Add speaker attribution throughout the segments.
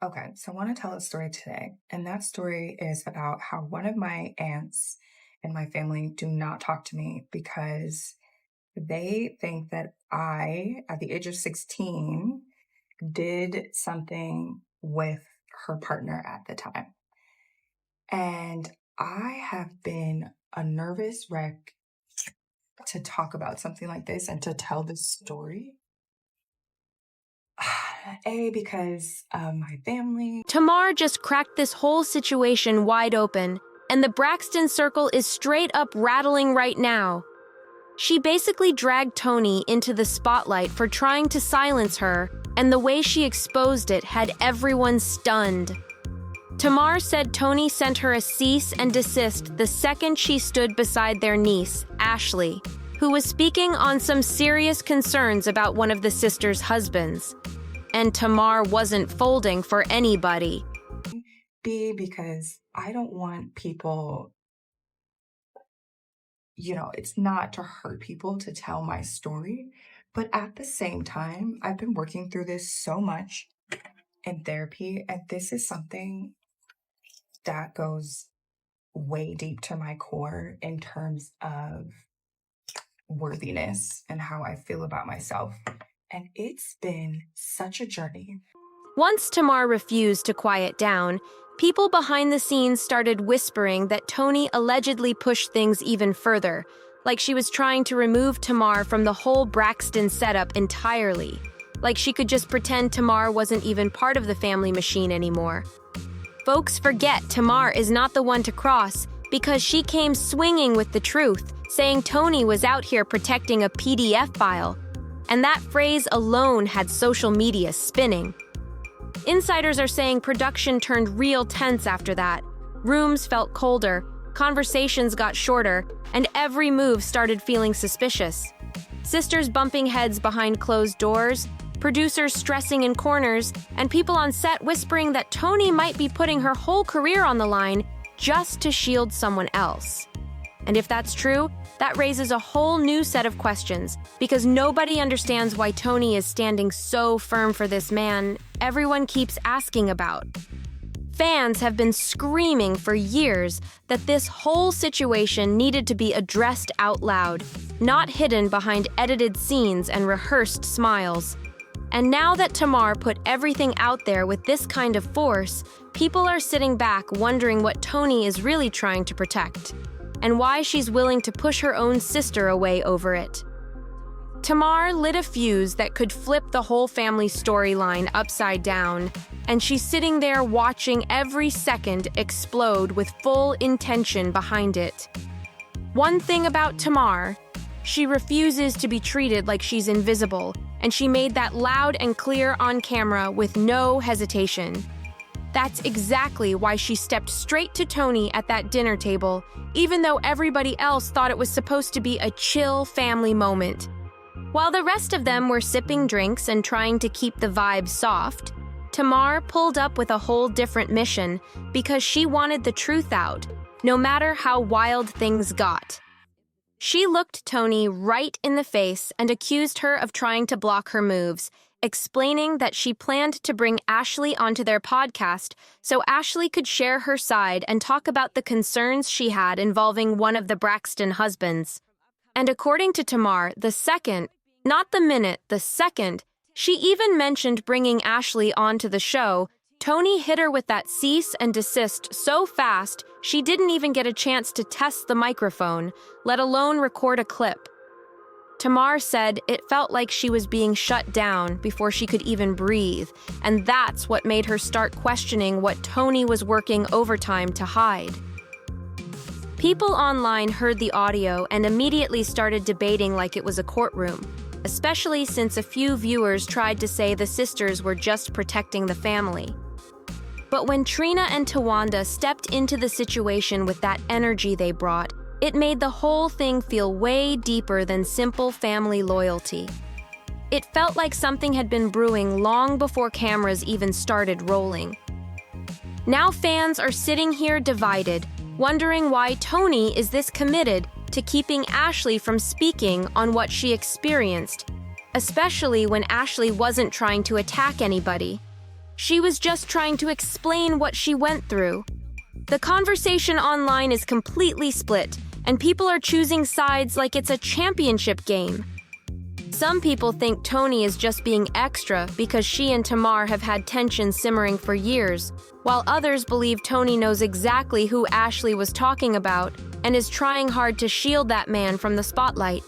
Speaker 1: Okay, so I want to tell a story today. And that story is about how one of my aunts and my family do not talk to me because they think that I, at the age of 16, did something with her partner at the time. And I have been a nervous wreck to talk about something like this and to tell this story. A, because my family.
Speaker 2: Tamar just cracked this whole situation wide open, and the Braxton circle is straight up rattling right now. She basically dragged Toni into the spotlight for trying to silence her, and the way she exposed it had everyone stunned. Tamar said Toni sent her a cease and desist the second she stood beside their niece, Ashley, who was speaking on some serious concerns about one of the sisters' husbands. And Tamar wasn't folding for anybody.
Speaker 1: B, because I don't want people, it's not to hurt people to tell my story. But at the same time, I've been working through this so much in therapy, and this is something that goes way deep to my core in terms of worthiness and how I feel about myself. And it's been such a journey.
Speaker 2: Once Tamar refused to quiet down, people behind the scenes started whispering that Toni allegedly pushed things even further, like she was trying to remove Tamar from the whole Braxton setup entirely, like she could just pretend Tamar wasn't even part of the family machine anymore. Folks forget Tamar is not the one to cross because she came swinging with the truth, saying Toni was out here protecting a PDF file. And that phrase alone had social media spinning. Insiders are saying production turned real tense after that. Rooms felt colder, conversations got shorter, and every move started feeling suspicious. Sisters bumping heads behind closed doors, producers stressing in corners, and people on set whispering that Toni might be putting her whole career on the line just to shield someone else. And if that's true, that raises a whole new set of questions, because nobody understands why Toni is standing so firm for this man everyone keeps asking about. Fans have been screaming for years that this whole situation needed to be addressed out loud, not hidden behind edited scenes and rehearsed smiles. And now that Tamar put everything out there with this kind of force, people are sitting back wondering what Toni is really trying to protect, and why she's willing to push her own sister away over it. Tamar lit a fuse that could flip the whole family storyline upside down, and she's sitting there watching every second explode with full intention behind it. One thing about Tamar, she refuses to be treated like she's invisible, and she made that loud and clear on camera with no hesitation. That's exactly why she stepped straight to Toni at that dinner table, even though everybody else thought it was supposed to be a chill family moment. While the rest of them were sipping drinks and trying to keep the vibe soft, Tamar pulled up with a whole different mission because she wanted the truth out, no matter how wild things got. She looked Toni right in the face and accused her of trying to block her moves, explaining that she planned to bring Ashley onto their podcast so Ashley could share her side and talk about the concerns she had involving one of the Braxton husbands. And according to Tamar, the second, not the minute, the second, she even mentioned bringing Ashley onto the show, Toni hit her with that cease and desist so fast she didn't even get a chance to test the microphone, let alone record a clip. Tamar said it felt like she was being shut down before she could even breathe, and that's what made her start questioning what Toni was working overtime to hide. People online heard the audio and immediately started debating like it was a courtroom, especially since a few viewers tried to say the sisters were just protecting the family. But when Trina and Tawanda stepped into the situation with that energy they brought, it made the whole thing feel way deeper than simple family loyalty. It felt like something had been brewing long before cameras even started rolling. Now fans are sitting here divided, wondering why Toni is this committed to keeping Ashley from speaking on what she experienced, especially when Ashley wasn't trying to attack anybody. She was just trying to explain what she went through. The conversation online is completely split, and people are choosing sides like it's a championship game. Some people think Toni is just being extra because she and Tamar have had tension simmering for years, while others believe Toni knows exactly who Ashley was talking about and is trying hard to shield that man from the spotlight.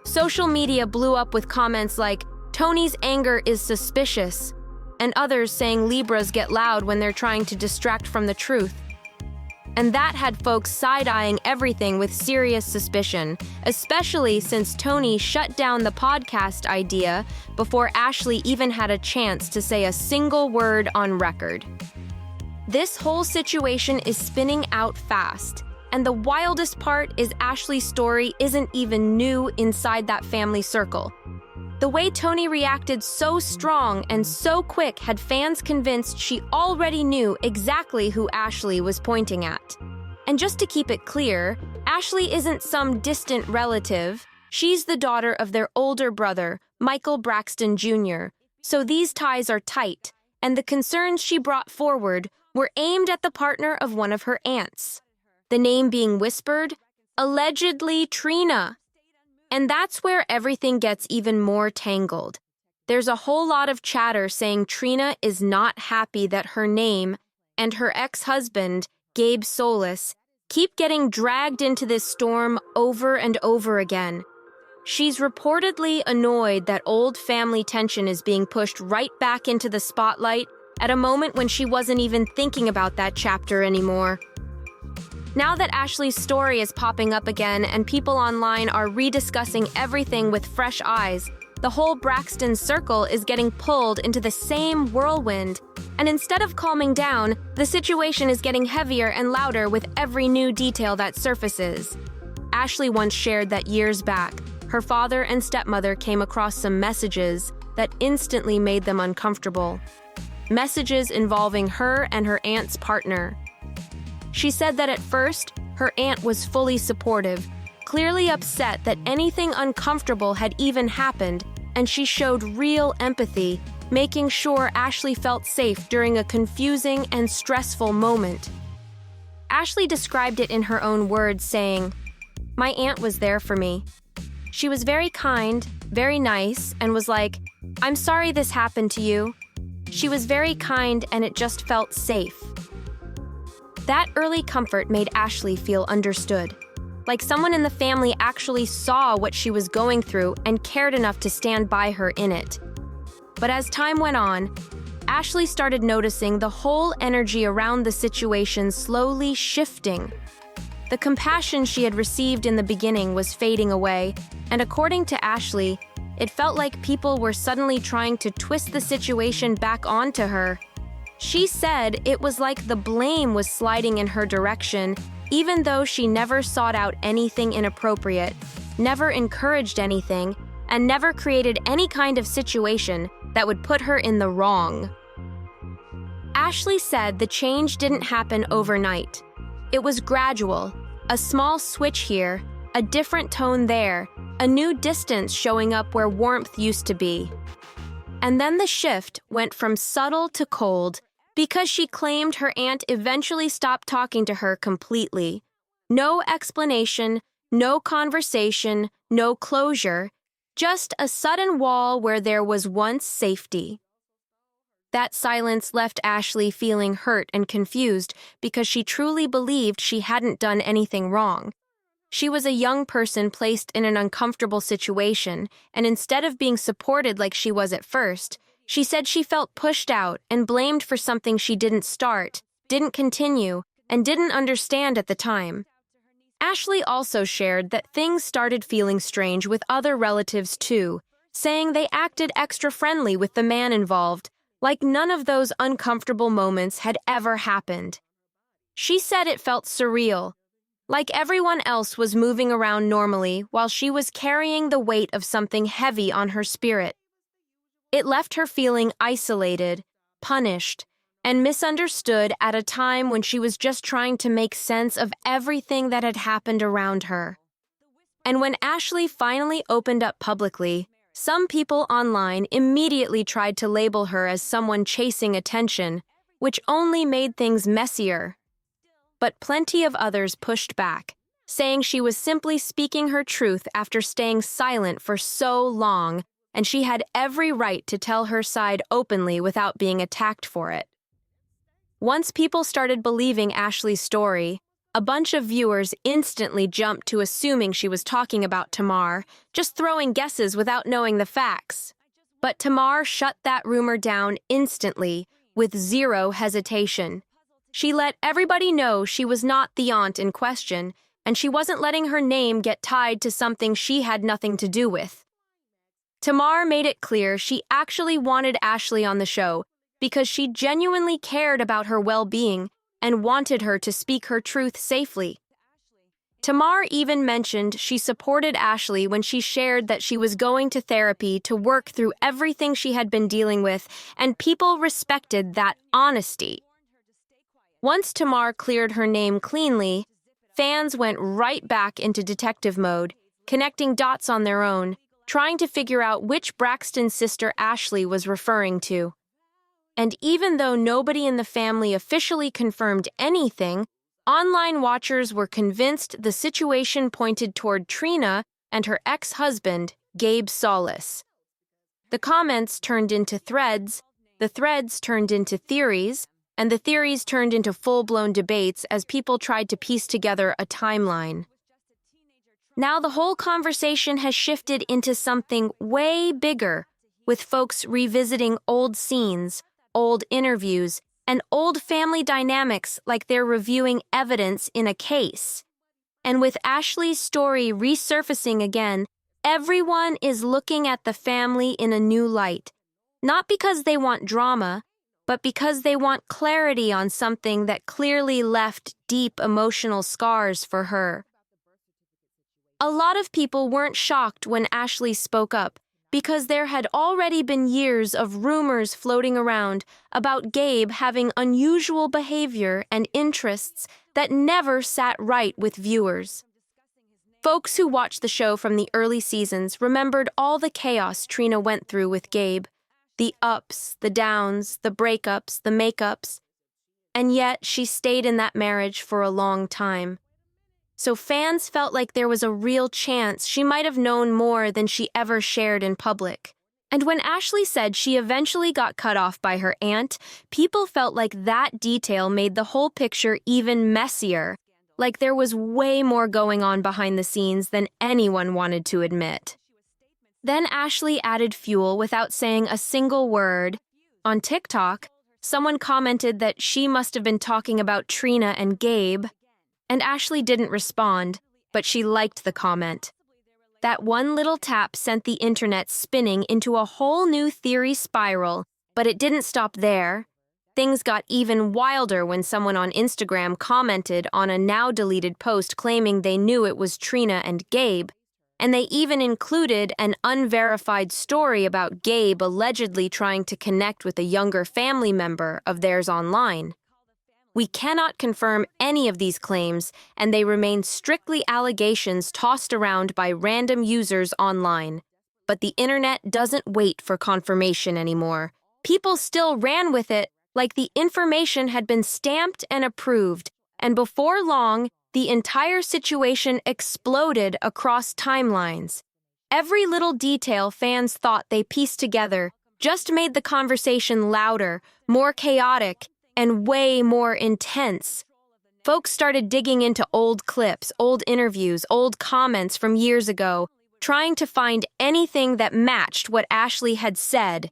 Speaker 2: Social media blew up with comments like, "Toni's anger is suspicious," and others saying Libras get loud when they're trying to distract from the truth. And that had folks side-eyeing everything with serious suspicion, especially since Toni shut down the podcast idea before Ashley even had a chance to say a single word on record. This whole situation is spinning out fast, and the wildest part is Ashley's story isn't even new inside that family circle. The way Toni reacted so strong and so quick had fans convinced she already knew exactly who Ashley was pointing at. And just to keep it clear, Ashley isn't some distant relative. She's the daughter of their older brother, Michael Braxton Jr., so these ties are tight, and the concerns she brought forward were aimed at the partner of one of her aunts. The name being whispered, allegedly Trina. And that's where everything gets even more tangled. There's a whole lot of chatter saying Trina is not happy that her name and her ex-husband, Gabe Solis, keep getting dragged into this storm over and over again. She's reportedly annoyed that old family tension is being pushed right back into the spotlight at a moment when she wasn't even thinking about that chapter anymore. Now that Ashley's story is popping up again and people online are rediscussing everything with fresh eyes, the whole Braxton circle is getting pulled into the same whirlwind. And instead of calming down, the situation is getting heavier and louder with every new detail that surfaces. Ashley once shared that years back, her father and stepmother came across some messages that instantly made them uncomfortable. Messages involving her and her aunt's partner. She said that at first, her aunt was fully supportive, clearly upset that anything uncomfortable had even happened, and she showed real empathy, making sure Ashley felt safe during a confusing and stressful moment. Ashley described it in her own words, saying, "My aunt was there for me. She was very kind, very nice, and was like, 'I'm sorry this happened to you.' She was very kind and it just felt safe." That early comfort made Ashley feel understood, like someone in the family actually saw what she was going through and cared enough to stand by her in it. But as time went on, Ashley started noticing the whole energy around the situation slowly shifting. The compassion she had received in the beginning was fading away, and according to Ashley, it felt like people were suddenly trying to twist the situation back onto her. She said it was like the blame was sliding in her direction, even though she never sought out anything inappropriate, never encouraged anything, and never created any kind of situation that would put her in the wrong. Ashley said the change didn't happen overnight. It was gradual, a small switch here, a different tone there, a new distance showing up where warmth used to be. And then the shift went from subtle to cold, because she claimed her aunt eventually stopped talking to her completely. No explanation, no conversation, no closure, just a sudden wall where there was once safety. That silence left Ashley feeling hurt and confused because she truly believed she hadn't done anything wrong. She was a young person placed in an uncomfortable situation, and instead of being supported like she was at first, she said she felt pushed out and blamed for something she didn't start, didn't continue, and didn't understand at the time. Ashley also shared that things started feeling strange with other relatives too, saying they acted extra friendly with the man involved, like none of those uncomfortable moments had ever happened. She said it felt surreal, like everyone else was moving around normally while she was carrying the weight of something heavy on her spirit. It left her feeling isolated, punished, and misunderstood at a time when she was just trying to make sense of everything that had happened around her. And when Ashley finally opened up publicly, Some people online immediately tried to label her as someone chasing attention, which only made things messier. But plenty of others pushed back, saying she was simply speaking her truth after staying silent for so long, and she had every right to tell her side openly without being attacked for it. Once people started believing Ashley's story, a bunch of viewers instantly jumped to assuming she was talking about Tamar, just throwing guesses without knowing the facts. But Tamar shut that rumor down instantly, with zero hesitation. She let everybody know she was not the aunt in question, and she wasn't letting her name get tied to something she had nothing to do with. Tamar made it clear she actually wanted Ashley on the show because she genuinely cared about her well-being and wanted her to speak her truth safely. Tamar even mentioned she supported Ashley when she shared that she was going to therapy to work through everything she had been dealing with, and people respected that honesty. Once Tamar cleared her name cleanly, fans went right back into detective mode, connecting dots on their own, trying to figure out which Braxton sister Ashley was referring to. And even though nobody in the family officially confirmed anything, online watchers were convinced the situation pointed toward Trina and her ex-husband, Gabe Solis. The comments turned into threads, the threads turned into theories, and the theories turned into full-blown debates as people tried to piece together a timeline. Now the whole conversation has shifted into something way bigger, with folks revisiting old scenes, old interviews, and old family dynamics like they're reviewing evidence in a case. And with Ashley's story resurfacing again, everyone is looking at the family in a new light, not because they want drama, but because they want clarity on something that clearly left deep emotional scars for her. A lot of people weren't shocked when Ashley spoke up, because there had already been years of rumors floating around about Gabe having unusual behavior and interests that never sat right with viewers. Folks who watched the show from the early seasons remembered all the chaos Trina went through with Gabe, the ups, the downs, the breakups, the makeups, and yet she stayed in that marriage for a long time. So fans felt like there was a real chance she might have known more than she ever shared in public. And when Ashley said she eventually got cut off by her aunt, people felt like that detail made the whole picture even messier, like there was way more going on behind the scenes than anyone wanted to admit. Then Ashley added fuel without saying a single word. On TikTok, someone commented that she must have been talking about Trina and Gabe, and Ashley didn't respond, but she liked the comment. That one little tap sent the internet spinning into a whole new theory spiral, but it didn't stop there. Things got even wilder when someone on Instagram commented on a now-deleted post claiming they knew it was Trina and Gabe, and they even included an unverified story about Gabe allegedly trying to connect with a younger family member of theirs online. We cannot confirm any of these claims, and they remain strictly allegations tossed around by random users online. But the internet doesn't wait for confirmation anymore. People still ran with it like the information had been stamped and approved, and before long, the entire situation exploded across timelines. Every little detail fans thought they pieced together just made the conversation louder, more chaotic, and way more intense. Folks started digging into old clips, old interviews, old comments from years ago, trying to find anything that matched what Ashley had said.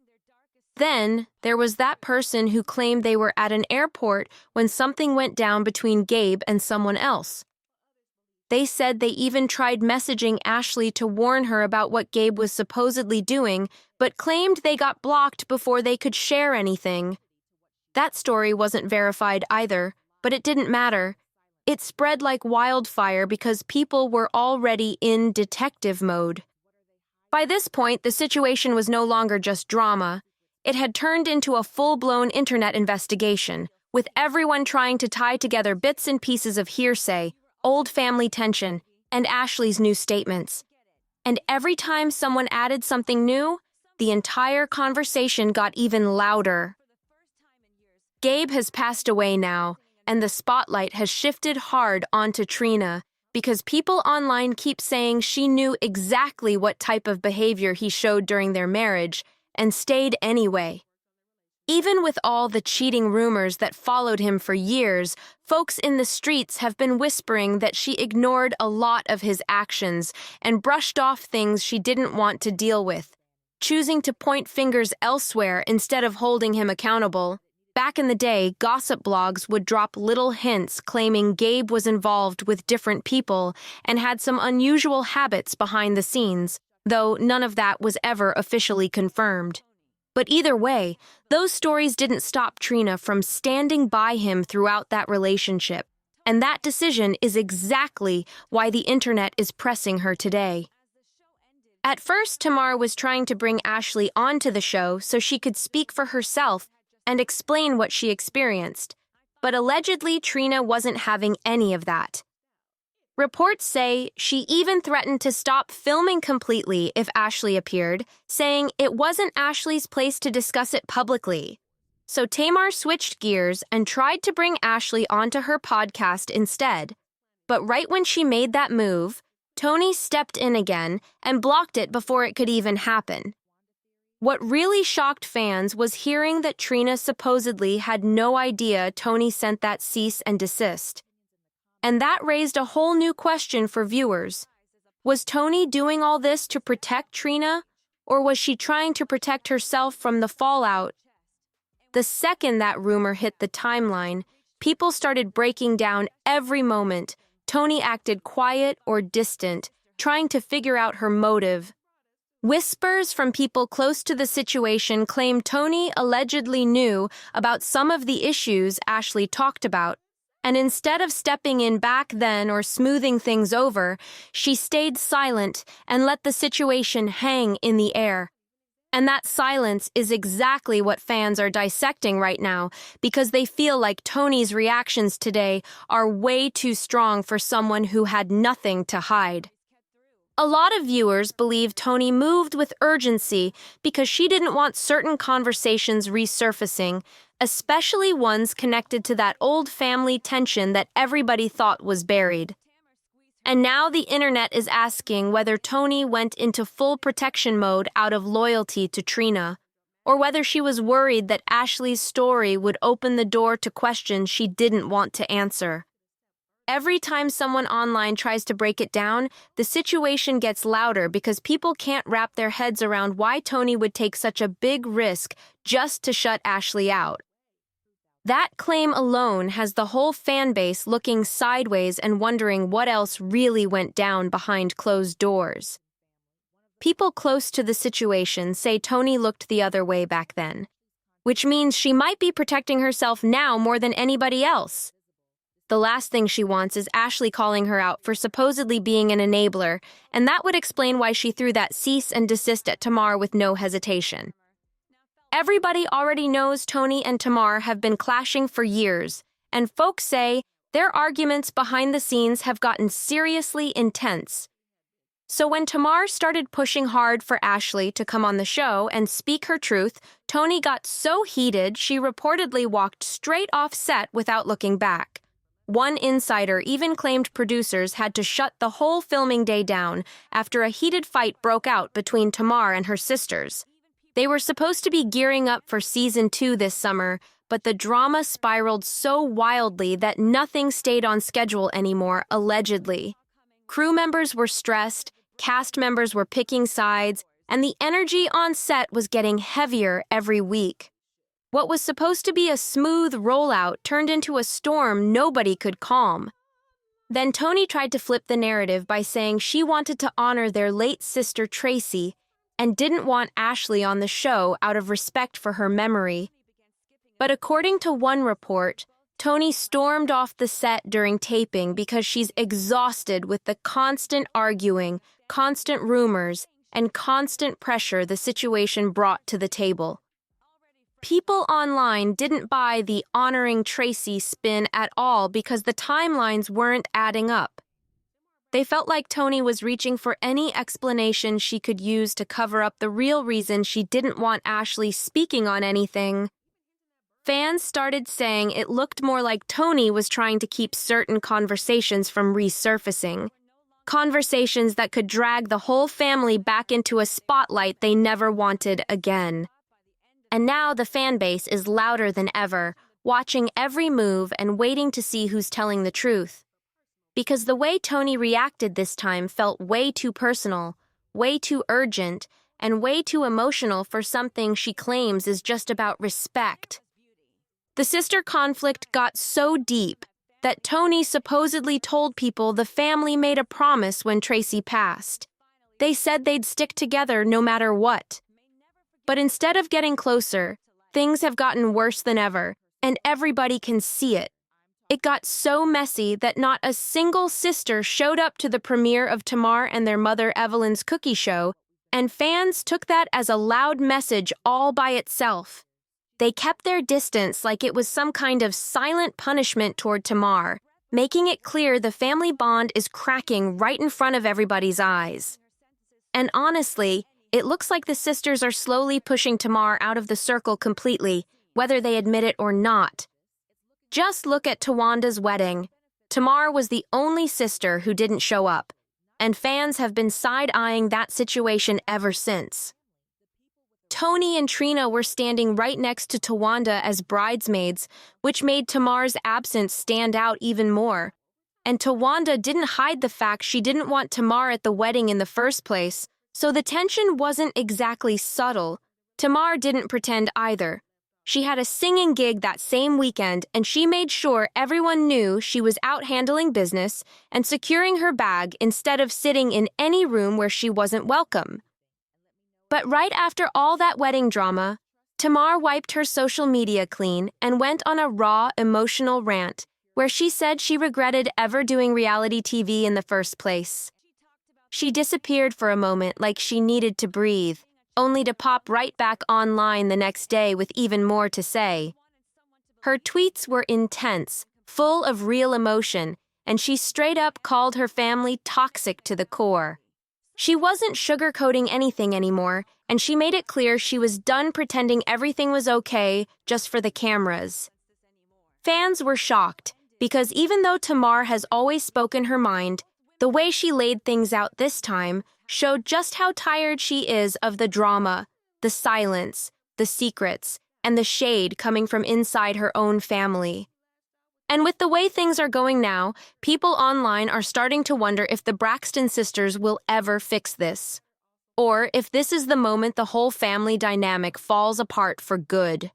Speaker 2: Then, there was that person who claimed they were at an airport when something went down between Gabe and someone else. They said they even tried messaging Ashley to warn her about what Gabe was supposedly doing, but claimed they got blocked before they could share anything. That story wasn't verified either, but it didn't matter. It spread like wildfire because people were already in detective mode. By this point, the situation was no longer just drama. It had turned into a full-blown internet investigation, with everyone trying to tie together bits and pieces of hearsay, old family tension, and Ashley's new statements. And every time someone added something new, the entire conversation got even louder. Gabe has passed away now, and the spotlight has shifted hard onto Trina because people online keep saying she knew exactly what type of behavior he showed during their marriage and stayed anyway. Even with all the cheating rumors that followed him for years, folks in the streets have been whispering that she ignored a lot of his actions and brushed off things she didn't want to deal with, choosing to point fingers elsewhere instead of holding him accountable. Back in the day, gossip blogs would drop little hints claiming Gabe was involved with different people and had some unusual habits behind the scenes, though none of that was ever officially confirmed. But either way, those stories didn't stop Trina from standing by him throughout that relationship, and that decision is exactly why the internet is pressing her today. At first, Tamar was trying to bring Ashley onto the show so she could speak for herself and explain what she experienced, but allegedly Trina wasn't having any of that. Reports say she even threatened to stop filming completely if Ashley appeared, saying it wasn't Ashley's place to discuss it publicly. So Tamar switched gears and tried to bring Ashley onto her podcast instead. But right when she made that move, Toni stepped in again and blocked it before it could even happen. What really shocked fans was hearing that Trina supposedly had no idea Toni sent that cease and desist. And that raised a whole new question for viewers. Was Toni doing all this to protect Trina, or was she trying to protect herself from the fallout? The second that rumor hit the timeline, people started breaking down every moment. Toni acted quiet or distant, trying to figure out her motive. Whispers from people close to the situation claim Toni allegedly knew about some of the issues Ashley talked about, and instead of stepping in back then or smoothing things over, she stayed silent and let the situation hang in the air. And that silence is exactly what fans are dissecting right now because they feel like Toni's reactions today are way too strong for someone who had nothing to hide. A lot of viewers believe Toni moved with urgency because she didn't want certain conversations resurfacing, especially ones connected to that old family tension that everybody thought was buried. And now the internet is asking whether Toni went into full protection mode out of loyalty to Trina, or whether she was worried that Ashley's story would open the door to questions she didn't want to answer. Every time someone online tries to break it down, the situation gets louder because people can't wrap their heads around why Toni would take such a big risk just to shut Ashley out. That claim alone has the whole fanbase looking sideways and wondering what else really went down behind closed doors. People close to the situation say Toni looked the other way back then, which means she might be protecting herself now more than anybody else. The last thing she wants is Ashley calling her out for supposedly being an enabler, and that would explain why she threw that cease and desist at Tamar with no hesitation. Everybody already knows Toni and Tamar have been clashing for years, and folks say their arguments behind the scenes have gotten seriously intense. So when Tamar started pushing hard for Ashley to come on the show and speak her truth, Toni got so heated she reportedly walked straight off set without looking back. One insider even claimed producers had to shut the whole filming day down after a heated fight broke out between Tamar and her sisters. They were supposed to be gearing up for season 2 this summer, but the drama spiraled so wildly that nothing stayed on schedule anymore, allegedly. Crew members were stressed, cast members were picking sides, and the energy on set was getting heavier every week. What was supposed to be a smooth rollout turned into a storm nobody could calm. Then Toni tried to flip the narrative by saying she wanted to honor their late sister Tracy and didn't want Ashley on the show out of respect for her memory. But according to one report, Toni stormed off the set during taping because she's exhausted with the constant arguing, constant rumors, and constant pressure the situation brought to the table. People online didn't buy the honoring Tracy spin at all because the timelines weren't adding up. They felt like Toni was reaching for any explanation she could use to cover up the real reason she didn't want Ashley speaking on anything. Fans started saying it looked more like Toni was trying to keep certain conversations from resurfacing. Conversations that could drag the whole family back into a spotlight they never wanted again. And now the fan base is louder than ever, watching every move and waiting to see who's telling the truth. Because the way Toni reacted this time felt way too personal, way too urgent, and way too emotional for something she claims is just about respect. The sister conflict got so deep that Toni supposedly told people the family made a promise when Tracy passed. They said they'd stick together no matter what. But instead of getting closer, things have gotten worse than ever, and everybody can see it. It got so messy that not a single sister showed up to the premiere of Tamar and their mother Evelyn's cookie show, and fans took that as a loud message all by itself. They kept their distance like it was some kind of silent punishment toward Tamar, making it clear the family bond is cracking right in front of everybody's eyes. And honestly, it looks like the sisters are slowly pushing Tamar out of the circle completely, whether they admit it or not. Just look at Tawanda's wedding. Tamar was the only sister who didn't show up, and fans have been side-eyeing that situation ever since. Toni and Trina were standing right next to Tawanda as bridesmaids, which made Tamar's absence stand out even more. And Tawanda didn't hide the fact she didn't want Tamar at the wedding in the first place, so the tension wasn't exactly subtle. Tamar didn't pretend either. She had a singing gig that same weekend, and she made sure everyone knew she was out handling business and securing her bag instead of sitting in any room where she wasn't welcome. But right after all that wedding drama, Tamar wiped her social media clean and went on a raw, emotional rant where she said she regretted ever doing reality TV in the first place. She disappeared for a moment like she needed to breathe, only to pop right back online the next day with even more to say. Her tweets were intense, full of real emotion, and she straight up called her family toxic to the core. She wasn't sugarcoating anything anymore, and she made it clear she was done pretending everything was okay just for the cameras. Fans were shocked, because even though Tamar has always spoken her mind, the way she laid things out this time showed just how tired she is of the drama, the silence, the secrets, and the shade coming from inside her own family. And with the way things are going now, people online are starting to wonder if the Braxton sisters will ever fix this, or if this is the moment the whole family dynamic falls apart for good.